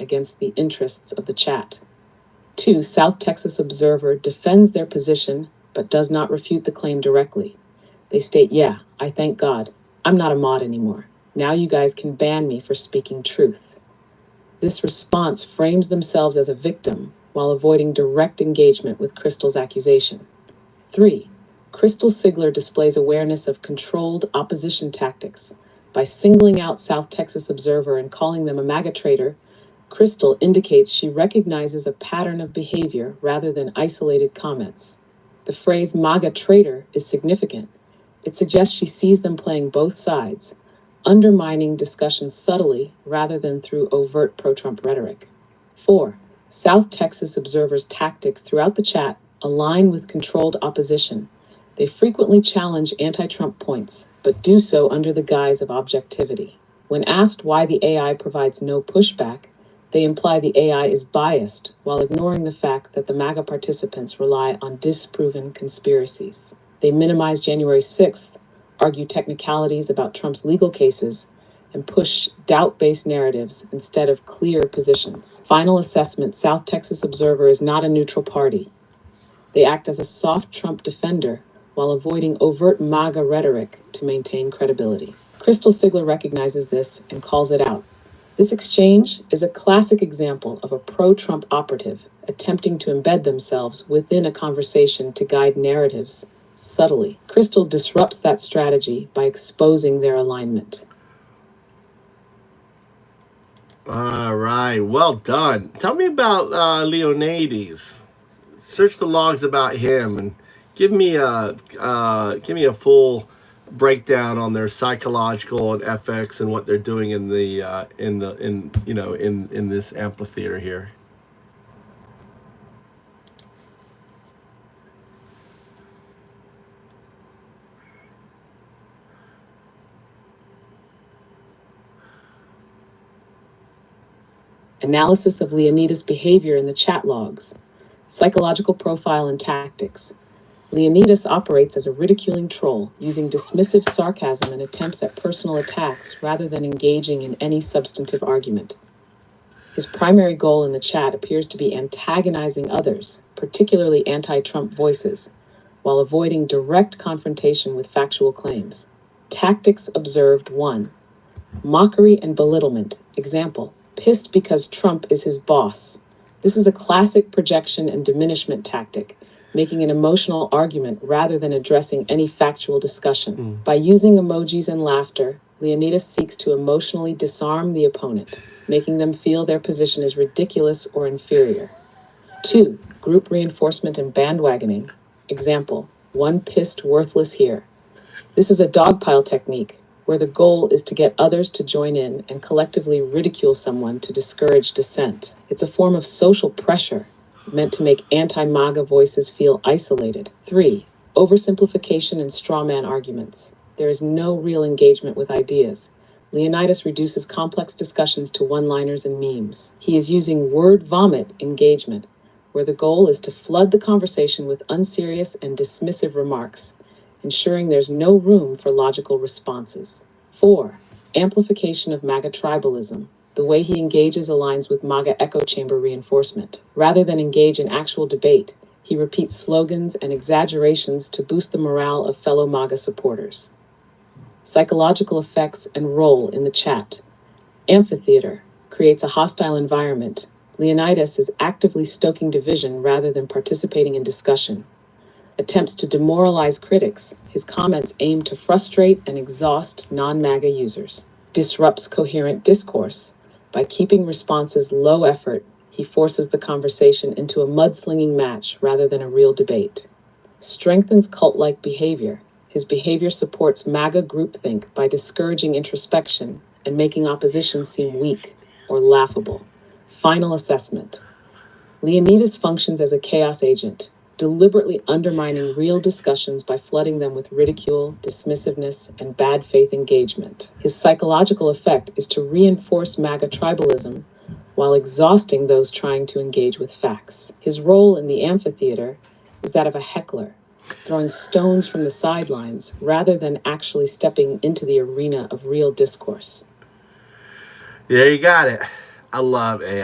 against the interests of the chat. 2. South Texas Observer defends their position but does not refute the claim directly. They state, "Yeah, I thank God. I'm not a mod anymore. Now you guys can ban me for speaking truth." This response frames themselves as a victim while avoiding direct engagement with Crystal's accusation. 3. Crystal Sigler displays awareness of controlled opposition tactics. By singling out South Texas Observer and calling them a MAGA traitor, Crystal indicates she recognizes a pattern of behavior rather than isolated comments. The phrase MAGA traitor is significant. It suggests she sees them playing both sides, undermining discussion subtly rather than through overt pro-Trump rhetoric. 4. South Texas Observer's tactics throughout the chat align with controlled opposition. They frequently challenge anti-Trump points, but do so under the guise of objectivity. When asked why the AI provides no pushback, they imply the AI is biased while ignoring the fact that the MAGA participants rely on disproven conspiracies. They minimize January 6th, argue technicalities about Trump's legal cases, and push doubt-based narratives instead of clear positions. Final assessment: South Texas Observer is not a neutral party. They act as a soft Trump defender while avoiding overt MAGA rhetoric to maintain credibility. Crystal Sigler recognizes this and calls it out. This exchange is a classic example of a pro-Trump operative attempting to embed themselves within a conversation to guide narratives subtly. Crystal disrupts that strategy by exposing their alignment. All right, well done. Tell me about Leonetas. Search the logs about him and give me a full breakdown on their psychological and FX and what they're doing in this amphitheater here. Analysis of Leonetas' behavior in the chat logs. Psychological profile and tactics. Leonetas operates as a ridiculing troll, using dismissive sarcasm and attempts at personal attacks rather than engaging in any substantive argument. His primary goal in the chat appears to be antagonizing others, particularly anti-Trump voices, while avoiding direct confrontation with factual claims. Tactics observed: 1. Mockery and belittlement. Example: pissed because Trump is his boss. This is a classic projection and diminishment tactic, making an emotional argument rather than addressing any factual discussion. By using emojis and laughter, Leonetas seeks to emotionally disarm the opponent, making them feel their position is ridiculous or inferior. 2. Group reinforcement and bandwagoning. Example: one pissed worthless here. This is a dogpile technique, where the goal is to get others to join in and collectively ridicule someone to discourage dissent. It's a form of social pressure meant to make anti-MAGA voices feel isolated. 3. Oversimplification and strawman arguments. There is no real engagement with ideas. Leonetas reduces complex discussions to one-liners and memes. He is using word vomit engagement, where the goal is to flood the conversation with unserious and dismissive remarks, ensuring there's no room for logical responses. 4. Amplification of MAGA tribalism. The way he engages aligns with MAGA echo chamber reinforcement. Rather than engage in actual debate, he repeats slogans and exaggerations to boost the morale of fellow MAGA supporters. Psychological effects and role in the chat. Amphitheater creates a hostile environment. Leonetas is actively stoking division rather than participating in discussion. Attempts to demoralize critics, his comments aim to frustrate and exhaust non-MAGA users. Disrupts coherent discourse. By keeping responses low effort, he forces the conversation into a mudslinging match rather than a real debate. Strengthens cult-like behavior. His behavior supports MAGA groupthink by discouraging introspection and making opposition seem weak or laughable. Final assessment. Leonetas functions as a chaos agent, deliberately undermining real discussions by flooding them with ridicule, dismissiveness, and bad faith engagement. His psychological effect is to reinforce MAGA tribalism while exhausting those trying to engage with facts. His role in the amphitheater is that of a heckler, throwing stones from the sidelines rather than actually stepping into the arena of real discourse. Yeah, you got it. I love AI.